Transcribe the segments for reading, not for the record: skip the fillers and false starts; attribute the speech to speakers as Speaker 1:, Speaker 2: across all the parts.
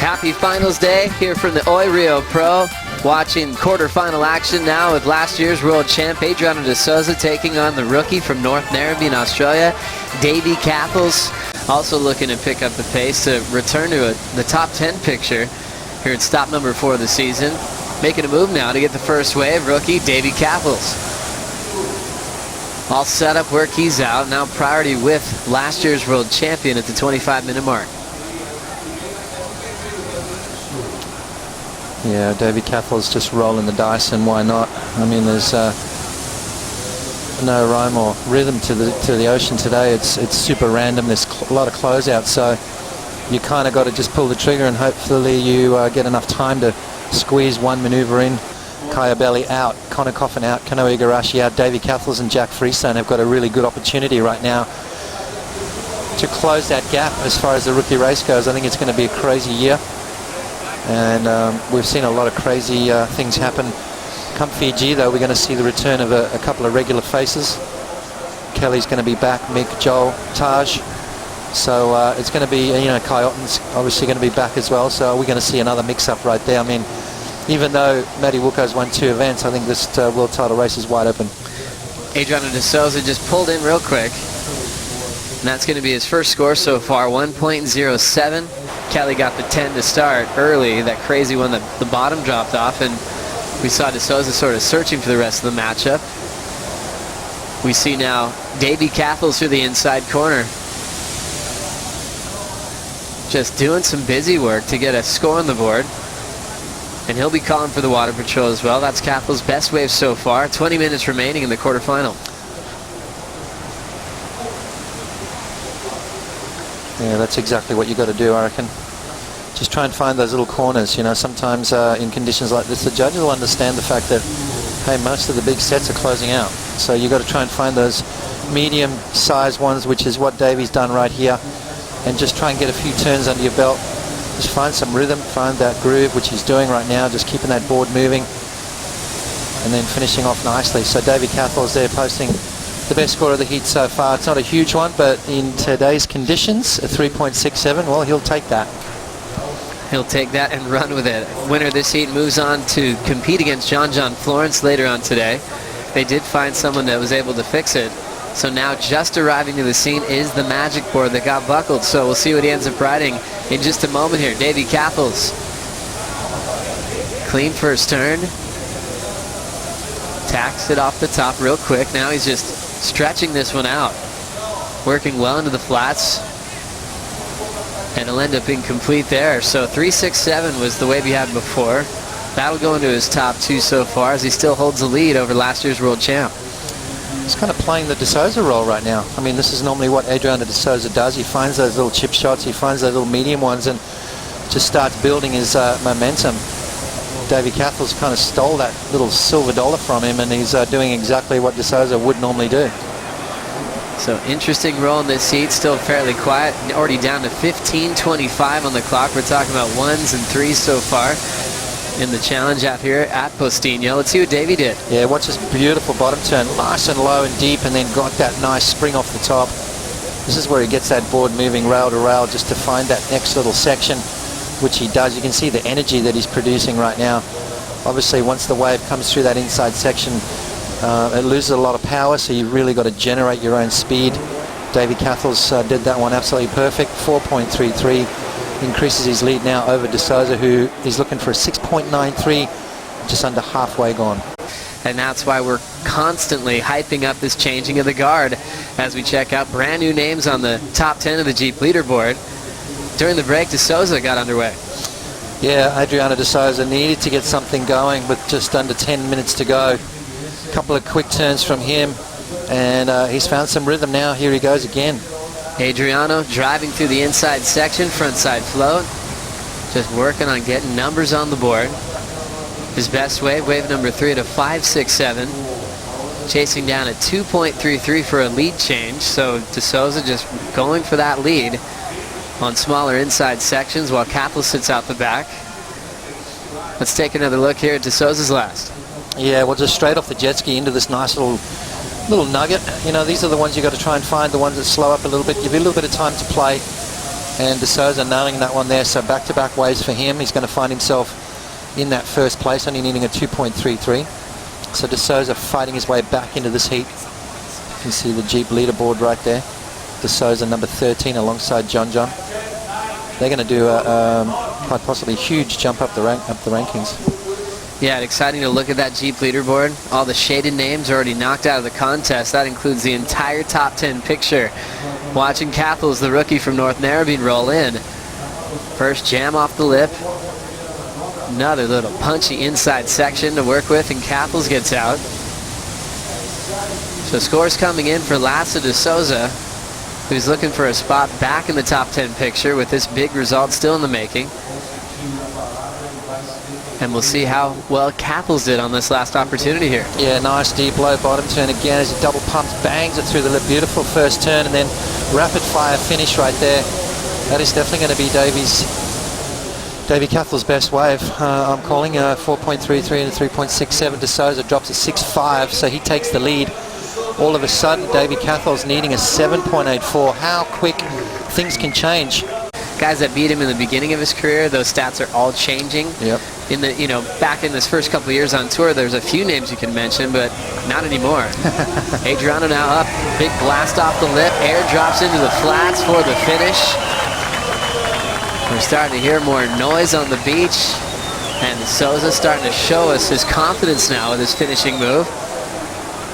Speaker 1: Happy finals day here from the Oi Rio Pro. Watching quarterfinal action now with last year's world champ Adriano de Souza taking on the rookie from North Narrabee in Australia, Davey Cathels. Also looking to pick up the pace to return to the top 10 picture here at stop number 4 of the season. Making a move now to get the first wave, rookie Davey Cathels. All set up, work he's out. Now priority with last year's world champion at the 25-minute mark.
Speaker 2: Yeah, Davey Cathels just rolling the dice, and why not? I mean, there's no rhyme or rhythm to the ocean today. It's super random. There's a lot of closeouts, so you kind of got to just pull the trigger, and hopefully you get enough time to squeeze one maneuver in. Kaya Belly out, Connor Coffin out, Kano Igarashi out. Davey Cathels and Jack Freestone have got a really good opportunity right now to close that gap as far as the rookie race goes. I think it's going to be a crazy year. And we've seen a lot of crazy things happen. Come Fiji, though, we're going to see the return of a couple of regular faces. Kelly's going to be back, Mick, Joel, Taj. So it's going to be, Kai Otten's obviously going to be back as well. So we're going to see another mix-up right there. I mean, even though Matty Wuko's won 2 events, I think this world title race is wide open.
Speaker 1: Adriano de Souza just pulled in real quick. And that's going to be his first score so far, 1.07. Kelly got the 10 to start early, that crazy one that the bottom dropped off, and we saw de Souza sort of searching for the rest of the matchup. We see now Davey Cathels through the inside corner. Just doing some busy work to get a score on the board. And he'll be calling for the water patrol as well. That's Cathels' best wave so far. 20 minutes remaining in the quarterfinal.
Speaker 2: Yeah, that's exactly what you got to do, I reckon. Just try and find those little corners. Sometimes in conditions like this, the judges will understand the fact that, hey, most of the big sets are closing out. So you got to try and find those medium-sized ones, which is what Davey's done right here, and just try and get a few turns under your belt. Just find some rhythm, find that groove, which he's doing right now, just keeping that board moving, and then finishing off nicely. So Davey Cathels there posting the best score of the heat so far. It's not a huge one, but in today's conditions, a 3.67, well, he'll take that.
Speaker 1: He'll take that and run with it. Winner of this heat moves on to compete against John Florence later on today. They did find someone that was able to fix it. So now just arriving to the scene is the magic board that got buckled. So we'll see what he ends up riding in just a moment here. Davey Cathels. Clean first turn. Tacks it off the top real quick. Now he's just stretching this one out. Working well into the flats. And it'll end up being complete there. So 3.67 was the wave he had before. That'll go into his top 2 so far as he still holds the lead over last year's world champ.
Speaker 2: He's kind of playing the de Souza role right now. I mean, this is normally what Adriano de Souza does. He finds those little chip shots, he finds those little medium ones, and just starts building his momentum. Davey Cathels kind of stole that little silver dollar from him, and he's doing exactly what de Souza would normally do.
Speaker 1: So interesting roll in this heat, still fairly quiet, already down to 15:25 on the clock. We're talking about 1s and 3s so far in the challenge out here at Postinho. Let's see what Davey did.
Speaker 2: Yeah, watch this beautiful bottom turn, nice and low and deep, and then got that nice spring off the top. This is where he gets that board moving rail to rail just to find that next little section, which he does. You can see the energy that he's producing right now. Obviously, once the wave comes through that inside section, it loses a lot of power, so you really got to generate your own speed. Davey Cathels did that one absolutely perfect. 4.33 increases his lead now over de Souza, who is looking for a 6.93, just under halfway gone.
Speaker 1: And that's why we're constantly hyping up this changing of the guard as we check out brand new names on the top 10 of the Jeep leaderboard. During the break, de Souza got underway.
Speaker 2: Yeah, Adriano de Souza needed to get something going with just under 10 minutes to go. A couple of quick turns from him, and he's found some rhythm now. Here he goes again.
Speaker 1: Adriano driving through the inside section, front side float. Just working on getting numbers on the board. His best wave, wave number 3 at a 5.67. Chasing down at 2.33 for a lead change. So de Souza just going for that lead on smaller inside sections while Cathels sits out the back. Let's take another look here at de Souza's last.
Speaker 2: Yeah, well, just straight off the jet ski into this nice little nugget. You know, these are the ones you got to try and find, the ones that slow up a little bit, give you a little bit of time to play. And De Souza nailing that one there. So back-to-back waves for him. He's going to find himself in that first place, only needing a 2.33. So De Souza fighting his way back into this heat. You can see the Jeep leaderboard right there. De Souza number 13 alongside John. They're going to do a quite possibly huge jump up the rankings.
Speaker 1: Yeah, exciting to look at that Jeep leaderboard. All the shaded names are already knocked out of the contest. That includes the entire top 10 picture. Watching Cathels, the rookie from North Narrabeen, roll in. First jam off the lip. Another little punchy inside section to work with, and Cathels gets out. So scores coming in for Lasso De Souza, who's looking for a spot back in the top 10 picture with this big result still in the making. And we'll see how well Cathels did on this last opportunity here.
Speaker 2: Yeah, nice deep low bottom turn again as he double pumps, bangs it through the lip. Beautiful first turn and then rapid fire finish right there. That is definitely going to be Davey Cathels' best wave. I'm calling a 4.33 and a 3.67. De Souza drops a 6.5, so he takes the lead. All of a sudden, Davey Cathels needing a 7.84. How quick things can change.
Speaker 1: Guys that beat him in the beginning of his career, those stats are all changing.
Speaker 2: Yep.
Speaker 1: In the, back in his first couple of years on tour, there's a few names you can mention, but not anymore. Adriano now up, big blast off the lip, air drops into the flats for the finish. We're starting to hear more noise on the beach, and Souza starting to show us his confidence now with his finishing move.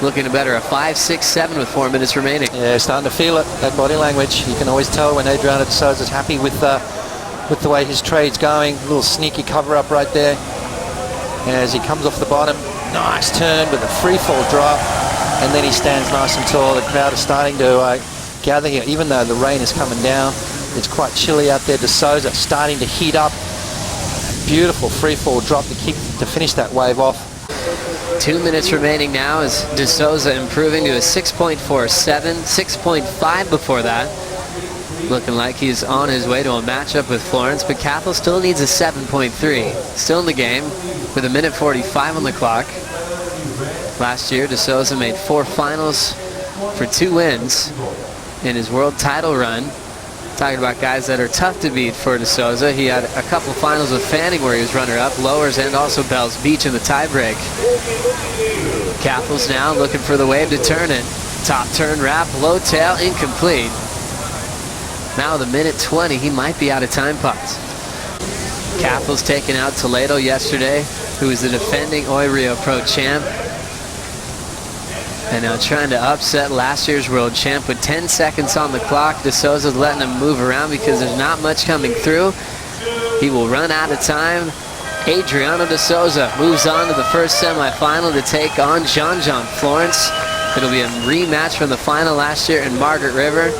Speaker 1: Looking to better a 5.67 with 4 minutes remaining.
Speaker 2: Yeah, starting to feel it, that body language. You can always tell when Adriano De Souza's happy with the way his trade's going. A little sneaky cover up right there. As he comes off the bottom, nice turn with a free fall drop, and then he stands nice and tall. The crowd is starting to gather here, even though the rain is coming down. It's quite chilly out there. De Souza starting to heat up. Beautiful free fall drop to finish that wave off.
Speaker 1: 2 minutes remaining now as De Souza improving to a 6.47, 6.5 before that. Looking like he's on his way to a matchup with Florence, but Cathels still needs a 7.3. Still in the game with a minute 45 on the clock. Last year, De Souza made 4 finals for 2 wins in his world title run. Talking about guys that are tough to beat for De Souza. He had a couple finals with Fanning where he was runner-up, Lowers, and also Bells Beach in the tiebreak. Cathels now looking for the wave to turn it. Top turn wrap, low tail, incomplete. Now with a minute 20, he might be out of time pots. Cathels taking out Toledo yesterday, who was the defending Oi Rio Pro champ. And now trying to upset last year's world champ with 10 seconds on the clock. De Souza's letting him move around because there's not much coming through. He will run out of time. Adriano De Souza moves on to the first semifinal to take on John Florence. It'll be a rematch from the final last year in Margaret River.